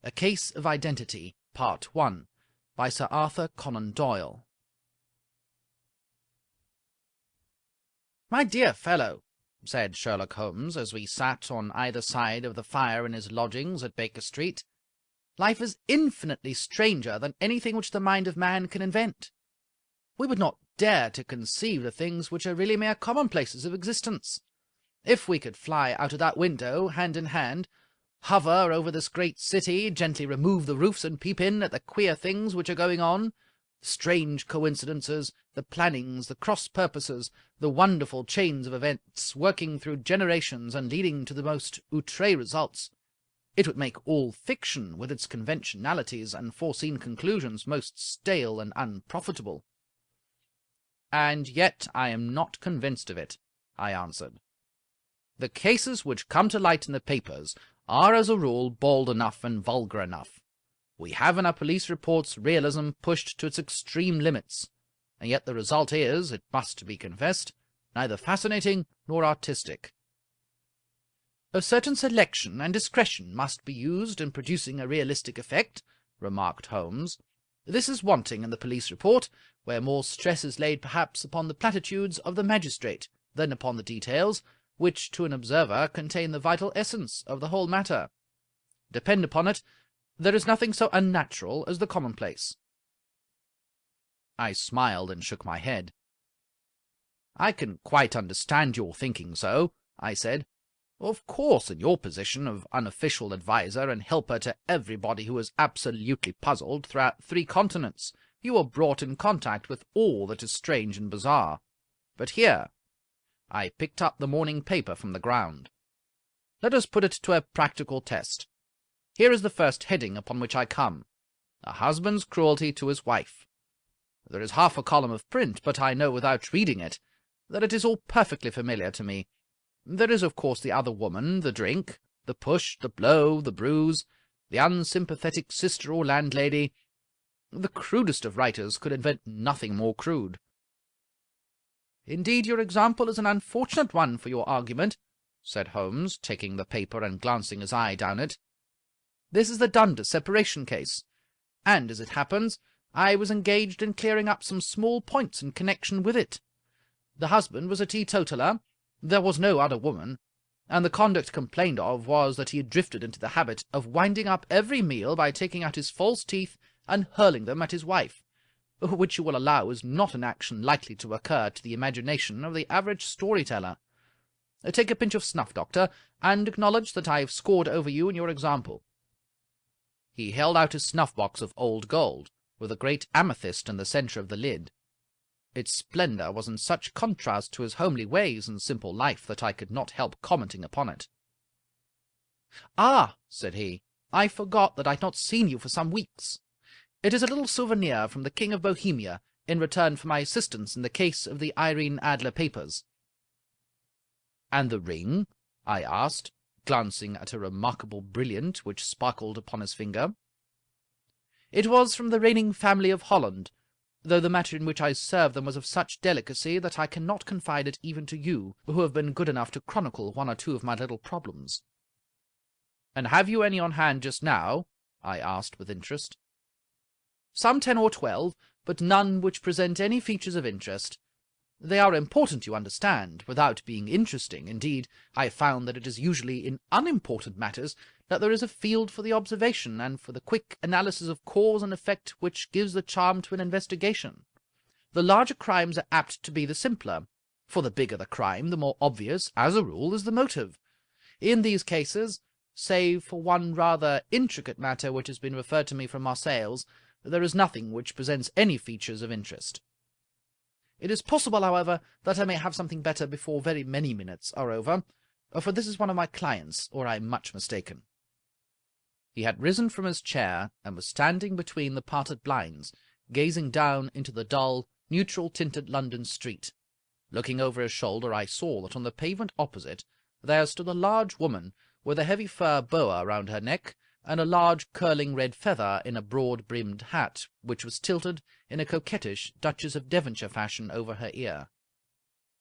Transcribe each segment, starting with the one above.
A Case of Identity, Part 1, by Sir Arthur Conan Doyle. "My dear fellow," said Sherlock Holmes, as we sat on either side of the fire in his lodgings at Baker Street, "life is infinitely stranger than anything which the mind of man can invent. We would not dare to conceive the things which are really mere commonplaces of existence. If we could fly out of that window, hand in hand, hover over this great city, gently remove the roofs and peep in at the queer things which are going on, the strange coincidences, the plannings, the cross-purposes, the wonderful chains of events working through generations and leading to the most outré results, it would make all fiction, with its conventionalities and foreseen conclusions, most stale and unprofitable." "And yet I am not convinced of it," I answered. "The cases which come to light in the papers are, as a rule, bald enough and vulgar enough. We have in our police reports realism pushed to its extreme limits, and yet the result is, it must be confessed, neither fascinating nor artistic. A certain selection and discretion must be used in producing a realistic effect," remarked Holmes. "This is wanting in the police report, where more stress is laid perhaps upon the platitudes of the magistrate than upon the details, which to an observer contain the vital essence of the whole matter. Depend upon it, there is nothing so unnatural as the commonplace." I smiled and shook my head. "I can quite understand your thinking so," I said. "Of course, in your position of unofficial adviser and helper to everybody who is absolutely puzzled throughout 3 continents, you are brought in contact with all that is strange and bizarre. But here—" I picked up the morning paper from the ground. "Let us put it to a practical test. Here is the first heading upon which I come: 'A husband's cruelty to his wife.' There is half a column of print, but I know without reading it that it is all perfectly familiar to me. There is, of course, the other woman, the drink, the push, the blow, the bruise, the unsympathetic sister or landlady. The crudest of writers could invent nothing more crude." "Indeed, your example is an unfortunate one for your argument," said Holmes, taking the paper and glancing his eye down it. "This is the Dundas separation case, and, as it happens, I was engaged in clearing up some small points in connection with it. The husband was a teetotaler, there was no other woman, and the conduct complained of was that he had drifted into the habit of winding up every meal by taking out his false teeth and hurling them at his wife, which you will allow is not an action likely to occur to the imagination of the average story-teller. Take a pinch of snuff, Doctor, and acknowledge that I have scored over you in your example." He held out his snuff-box of old gold, with a great amethyst in the centre of the lid. Its splendour was in such contrast to his homely ways and simple life that I could not help commenting upon it. "Ah," said he, "I forgot that I had not seen you for some weeks. It is a little souvenir from the King of Bohemia, in return for my assistance in the case of the Irene Adler papers." "And the ring?" I asked, glancing at a remarkable brilliant which sparkled upon his finger. "It was from the reigning family of Holland, though the matter in which I served them was of such delicacy that I cannot confide it even to you, who have been good enough to chronicle 1 or 2 of my little problems." "And have you any on hand just now?" I asked with interest. "Some 10 or 12, but none which present any features of interest. They are important, you understand, without being interesting. Indeed, I have found that it is usually in unimportant matters that there is a field for the observation and for the quick analysis of cause and effect which gives the charm to an investigation. The larger crimes are apt to be the simpler, for the bigger the crime, the more obvious, as a rule, is the motive. In these cases, save for one rather intricate matter which has been referred to me from Marseilles, there is nothing which presents any features of interest. It is possible, however, that I may have something better before very many minutes are over, for this is one of my clients, or I am much mistaken." He had risen from his chair and was standing between the parted blinds, gazing down into the dull, neutral-tinted London street. Looking over his shoulder, I saw that on the pavement opposite there stood a large woman with a heavy fur boa round her neck and a large curling red feather in a broad-brimmed hat, which was tilted in a coquettish Duchess of Devonshire fashion over her ear.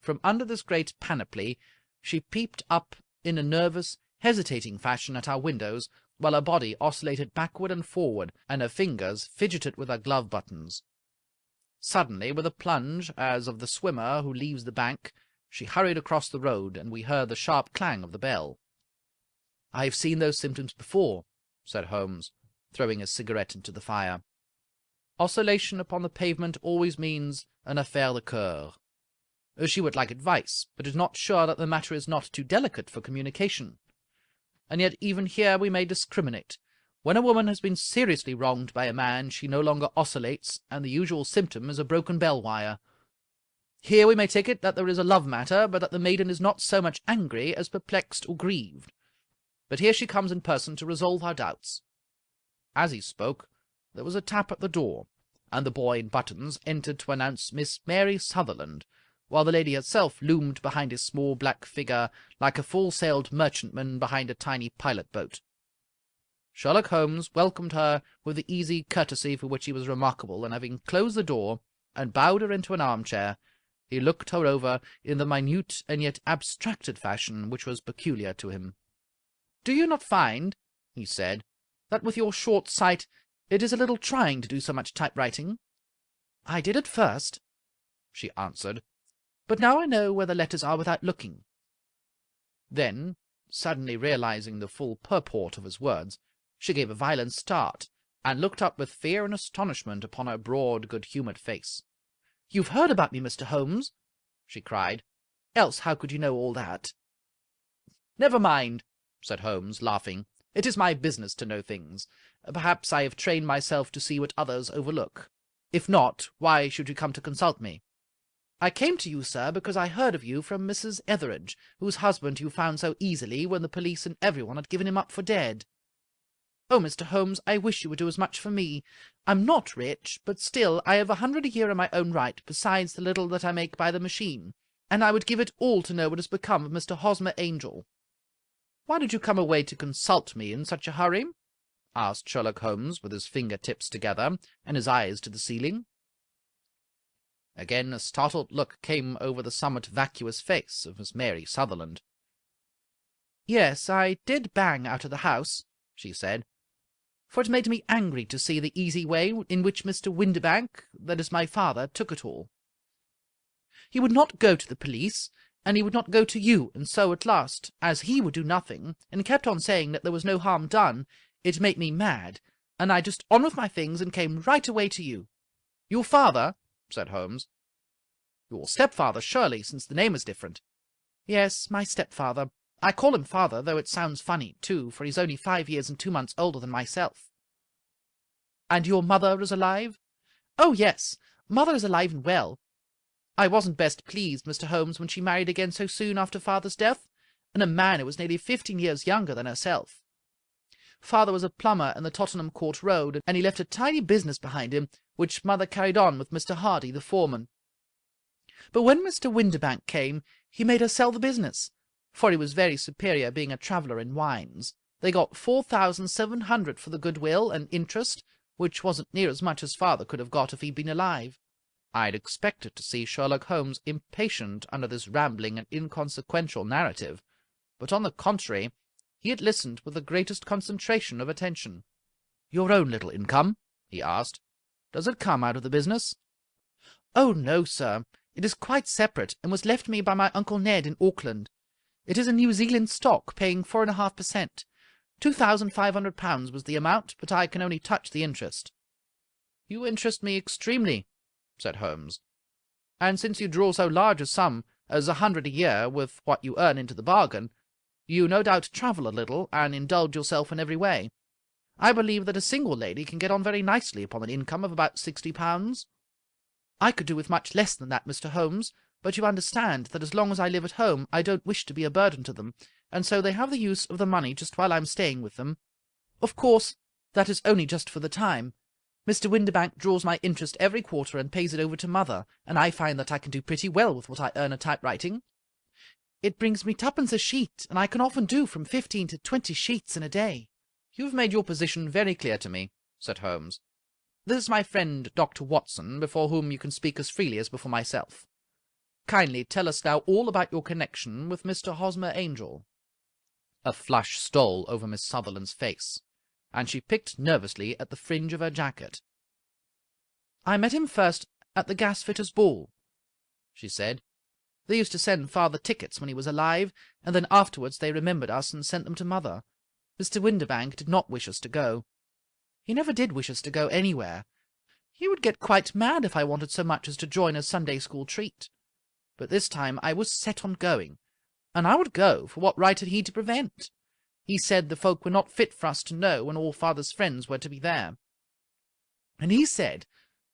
From under this great panoply she peeped up in a nervous, hesitating fashion at our windows, while her body oscillated backward and forward, and her fingers fidgeted with her glove buttons. Suddenly, with a plunge, as of the swimmer who leaves the bank, she hurried across the road, and we heard the sharp clang of the bell. "I have seen those symptoms before," said Holmes, throwing his cigarette into the fire. "Oscillation upon the pavement always means an affaire de coeur. She would like advice, but is not sure that the matter is not too delicate for communication. And yet even here we may discriminate. When a woman has been seriously wronged by a man, she no longer oscillates, and the usual symptom is a broken bell wire. Here we may take it that there is a love matter, but that the maiden is not so much angry as perplexed or grieved. But here she comes in person to resolve our doubts." As he spoke, there was a tap at the door, and the boy in buttons entered to announce Miss Mary Sutherland, while the lady herself loomed behind his small black figure like a full-sailed merchantman behind a tiny pilot-boat. Sherlock Holmes welcomed her with the easy courtesy for which he was remarkable, and having closed the door and bowed her into an armchair, he looked her over in the minute and yet abstracted fashion which was peculiar to him. "Do you not find," he said, "that with your short sight it is a little trying to do so much typewriting?" "I did at first," she answered, "but now I know where the letters are without looking." Then, suddenly realizing the full purport of his words, she gave a violent start, and looked up with fear and astonishment upon her broad, good-humoured face. "You've heard about me, Mr. Holmes?" she cried. "Else how could you know all that?" "Never mind," said Holmes, laughing. "It is my business to know things. Perhaps I have trained myself to see what others overlook. If not, why should you come to consult me?" "I came to you, sir, because I heard of you from Mrs. Etheridge, whose husband you found so easily when the police and everyone had given him up for dead. Oh, Mr. Holmes, I wish you would do as much for me. I'm not rich, but still I have 100 a year in my own right, besides the little that I make by the machine, and I would give it all to know what has become of Mr. Hosmer Angel." "Why did you come away to consult me in such a hurry?" asked Sherlock Holmes, with his finger-tips together and his eyes to the ceiling. Again a startled look came over the somewhat vacuous face of Miss Mary Sutherland. "Yes, I did bang out of the house," she said, "for it made me angry to see the easy way in which Mr. Windibank, that is my father, took it all. He would not go to the police, and he would not go to you, and so at last, as he would do nothing, and kept on saying that there was no harm done, it made me mad, and I just on with my things and came right away to you." "Your father?" said Holmes. "Your stepfather, surely, since the name is different." "Yes, my stepfather. I call him father, though it sounds funny, too, for he's only 5 years and 2 months older than myself." "And your mother is alive?" "Oh, yes, mother is alive and well. I wasn't best pleased, Mr. Holmes, when she married again so soon after father's death, and a man who was nearly 15 years younger than herself. Father was a plumber in the Tottenham Court Road, and he left a tidy business behind him, which mother carried on with Mr. Hardy, the foreman. But when Mr. Windibank came, he made her sell the business, for he was very superior, being a traveller in wines. They got 4,700 for the goodwill and interest, which wasn't near as much as father could have got if he'd been alive." I had expected to see Sherlock Holmes impatient under this rambling and inconsequential narrative, but on the contrary, he had listened with the greatest concentration of attention. "Your own little income?" he asked. "Does it come out of the business?" "Oh, no, sir. It is quite separate, and was left me by my Uncle Ned in Auckland. It is a New Zealand stock, paying 4.5%. £2,500 was the amount, but I can only touch the interest." "You interest me extremely," said Holmes. "And since you draw so large a sum as 100 a year, with what you earn into the bargain, you no doubt travel a little, and indulge yourself in every way. I believe that a single lady can get on very nicely upon an income of about £60. I could do with much less than that, Mr. Holmes, but you understand that as long as I live at home I don't wish to be a burden to them, and so they have the use of the money just while I'm staying with them. Of course, that is only just for the time. Mr. Windibank draws my interest every quarter and pays it over to mother, and I find that I can do pretty well with what I earn at typewriting. It brings me twopence a sheet, and I can often do from 15 to 20 sheets in a day." "You have made your position very clear to me," said Holmes. "This is my friend Dr. Watson, before whom you can speak as freely as before myself. Kindly tell us now all about your connection with Mr. Hosmer Angel." A flush stole over Miss Sutherland's face, and she picked nervously at the fringe of her jacket. "I met him first at the gasfitters' ball," she said. "They used to send father tickets when he was alive, and then afterwards they remembered us and sent them to mother. Mr. Windibank did not wish us to go. He never did wish us to go anywhere. He would get quite mad if I wanted so much as to join a Sunday-school treat. But this time I was set on going, and I would go, for what right had he to prevent? He said the folk were not fit for us to know when all father's friends were to be there. And he said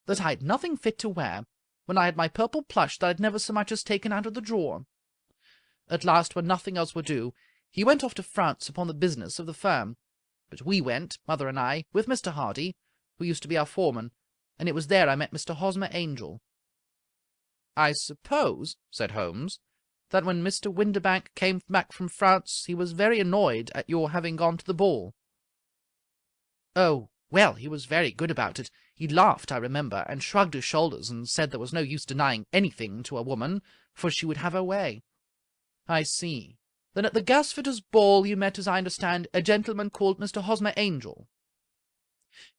that I had nothing fit to wear, when I had my purple plush that I had never so much as taken out of the drawer. At last, when nothing else would do, he went off to France upon the business of the firm. But we went, mother and I, with Mr. Hardy, who used to be our foreman, and it was there I met Mr. Hosmer Angel." "I suppose," said Holmes, "that when Mr. Windibank came back from France he was very annoyed at your having gone to the ball." "Oh, well, he was very good about it. He laughed, I remember, and shrugged his shoulders, and said there was no use denying anything to a woman, for she would have her way." "I see. Then at the gasfitters' ball you met, as I understand, a gentleman called Mr. Hosmer Angel?"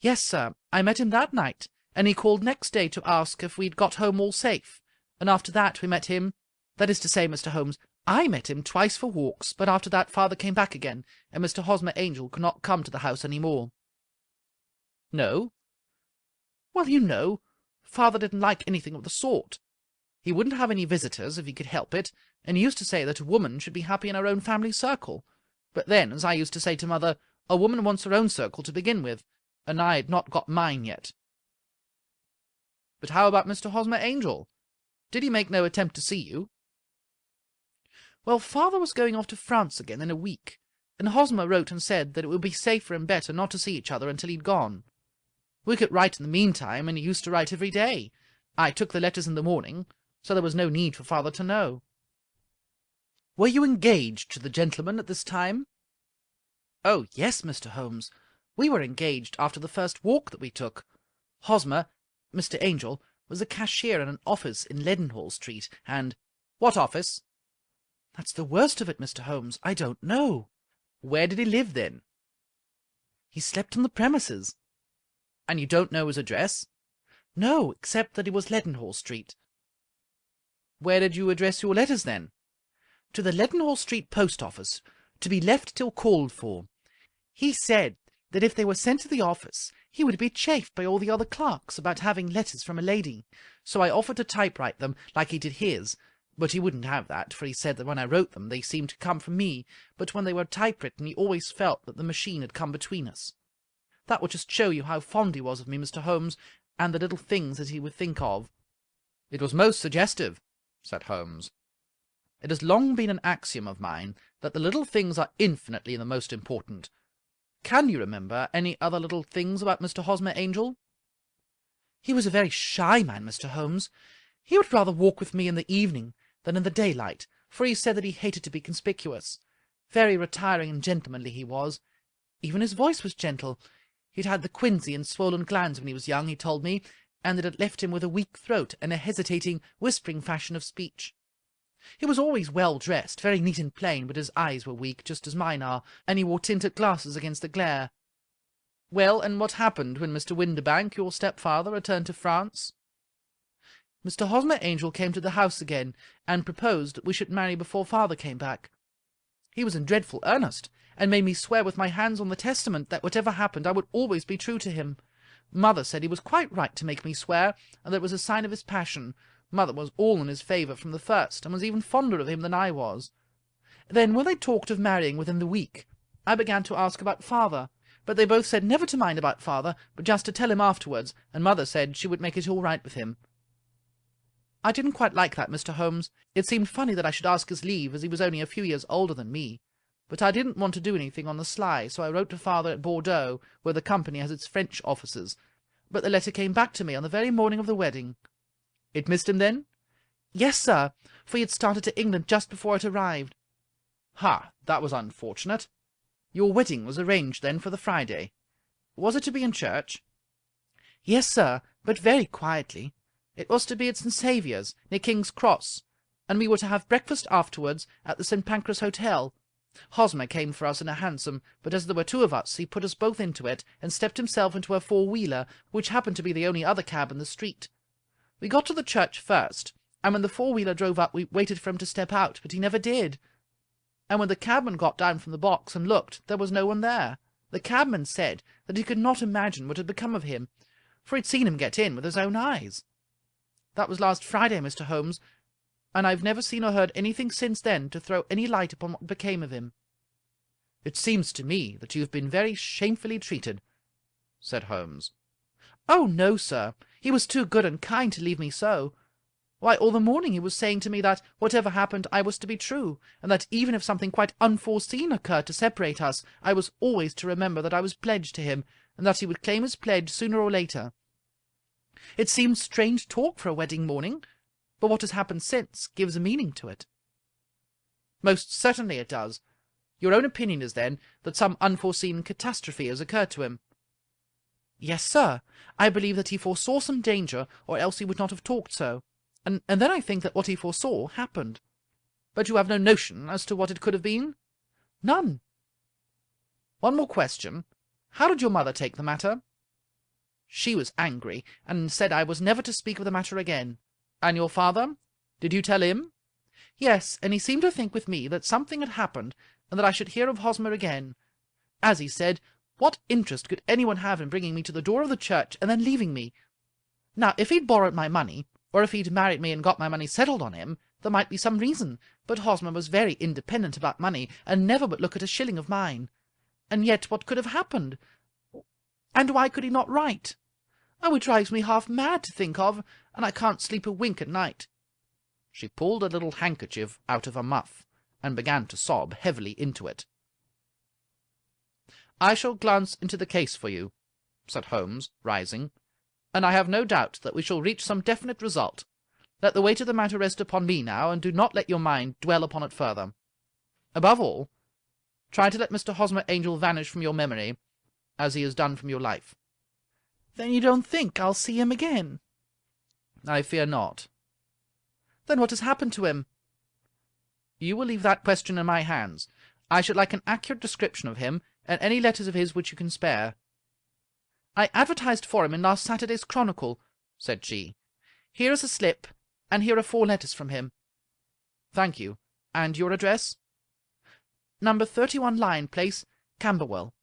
"Yes, sir. I met him that night, and he called next day to ask if we'd got home all safe. And after that we met him, that is to say, Mr. Holmes, I met him twice for walks, but after that father came back again, and Mr. Hosmer Angel could not come to the house any more." "No?" "Well, you know, father didn't like anything of the sort. He wouldn't have any visitors if he could help it, and he used to say that a woman should be happy in her own family circle. But then, as I used to say to mother, a woman wants her own circle to begin with, and I had not got mine yet." "But how about Mr. Hosmer Angel? Did he make no attempt to see you?" "Well, father was going off to France again in a week, and Hosmer wrote and said that it would be safer and better not to see each other until he'd gone. We could write in the meantime, and he used to write every day. I took the letters in the morning, so there was no need for father to know." "Were you engaged to the gentleman at this time?" "Oh, yes, Mr. Holmes. We were engaged after the first walk that we took. Hosmer, Mr. Angel, was a cashier in an office in Leadenhall Street, and—" "What office?" "That's the worst of it, Mr. Holmes. I don't know." "Where did he live, then?" "He slept on the premises." "And you don't know his address?" "No, except that it was Leadenhall Street." "Where did you address your letters, then?" "To the Leadenhall Street post office, to be left till called for. He said that if they were sent to the office he would be chaffed by all the other clerks about having letters from a lady, so I offered to typewrite them like he did his, but he wouldn't have that, for he said that when I wrote them they seemed to come from me, but when they were typewritten he always felt that the machine had come between us. That would just show you how fond he was of me, Mr. Holmes, and the little things that he would think of." "It was most suggestive," said Holmes. "It has long been an axiom of mine that the little things are infinitely the most important. Can you remember any other little things about Mr. Hosmer Angel?" "He was a very shy man, Mr. Holmes. He would rather walk with me in the evening than in the daylight, for he said that he hated to be conspicuous. Very retiring and gentlemanly he was. Even his voice was gentle. He'd had the quinsy and swollen glands when he was young, he told me, and it had left him with a weak throat and a hesitating, whispering fashion of speech. He was always well dressed, very neat and plain, but his eyes were weak, just as mine are, and he wore tinted glasses against the glare." "Well, and what happened when Mr. Windibank, your stepfather, returned to France?" "Mr. Hosmer Angel came to the house again, and proposed that we should marry before father came back. He was in dreadful earnest, and made me swear with my hands on the Testament that whatever happened I would always be true to him. Mother said he was quite right to make me swear, and that it was a sign of his passion. Mother was all in his favour from the first, and was even fonder of him than I was. Then, when they talked of marrying within the week, I began to ask about father, but they both said never to mind about father, but just to tell him afterwards, and mother said she would make it all right with him. I didn't quite like that, Mr. Holmes. It seemed funny that I should ask his leave, as he was only a few years older than me. But I didn't want to do anything on the sly, so I wrote to father at Bordeaux, where the company has its French offices. But the letter came back to me on the very morning of the wedding." "It missed him, then?" "Yes, sir, for he had started to England just before it arrived." "Ha! That was unfortunate. Your wedding was arranged, then, for the Friday. Was it to be in church?" "Yes, sir, but very quietly. It was to be at St. Saviour's, near King's Cross, and we were to have breakfast afterwards at the St. Pancras Hotel. Hosmer came for us in a hansom, but as there were two of us, he put us both into it, and stepped himself into a four-wheeler, which happened to be the only other cab in the street. We got to the church first, and when the four-wheeler drove up, we waited for him to step out, but he never did. And when the cabman got down from the box and looked, there was no one there. The cabman said that he could not imagine what had become of him, for he'd seen him get in with his own eyes. That was last Friday, Mr. Holmes, and I've never seen or heard anything since then to throw any light upon what became of him. It seems to me that you have been very shamefully treated, said Holmes. Oh, no, sir. He was too good and kind to leave me so. Why, all the morning he was saying to me that, whatever happened, I was to be true, and that even if something quite unforeseen occurred to separate us, I was always to remember that I was pledged to him, and that he would claim his pledge sooner or later. It seems strange talk for a wedding morning, but what has happened since gives a meaning to it. Most certainly it does. Your own opinion is, then, that some unforeseen catastrophe has occurred to him. Yes, sir. I believe that he foresaw some danger, or else he would not have talked so. And then I think that what he foresaw happened. But you have no notion as to what it could have been? None. One more question. How did your mother take the matter? She was angry, and said I was never to speak of the matter again. And your father? Did you tell him? Yes, and he seemed to think with me that something had happened, and that I should hear of Hosmer again. As he said, what interest could anyone have in bringing me to the door of the church and then leaving me? Now, if he'd borrowed my money, or if he'd married me and got my money settled on him, there might be some reason, but Hosmer was very independent about money, and never would look at a shilling of mine. And yet what could have happened? And why could he not write? Oh, it drives me half mad to think of, and I can't sleep a wink at night. She pulled a little handkerchief out of her muff, and began to sob heavily into it. I shall glance into the case for you, said Holmes, rising, and I have no doubt that we shall reach some definite result. Let the weight of the matter rest upon me now, and do not let your mind dwell upon it further. Above all, try to let Mr. Hosmer Angel vanish from your memory, as he has done from your life. Then you don't think I'll see him again? I fear not. Then what has happened to him? You will leave that question in my hands. I should like an accurate description of him, and any letters of his which you can spare. I advertised for him in last Saturday's Chronicle, said she. Here is a slip, and here are 4 letters from him. Thank you. And your address? Number 31 Lion Place, Camberwell.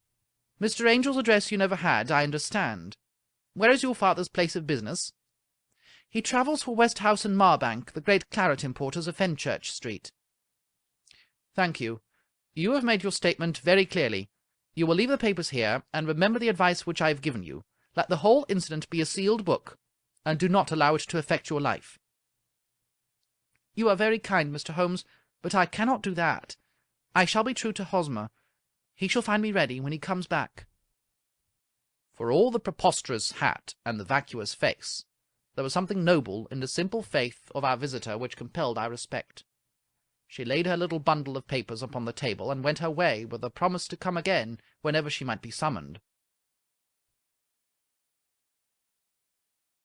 Mr. Angel's address you never had, I understand. Where is your father's place of business? He travels for Westhouse and Marbank, the great claret importers of Fenchurch Street. Thank you. You have made your statement very clearly. You will leave the papers here, and remember the advice which I have given you. Let the whole incident be a sealed book, and do not allow it to affect your life. You are very kind, Mr. Holmes, but I cannot do that. I shall be true to Hosmer. He shall find me ready when he comes back. For all the preposterous hat and the vacuous face, there was something noble in the simple faith of our visitor which compelled our respect. She laid her little bundle of papers upon the table, and went her way with a promise to come again whenever she might be summoned.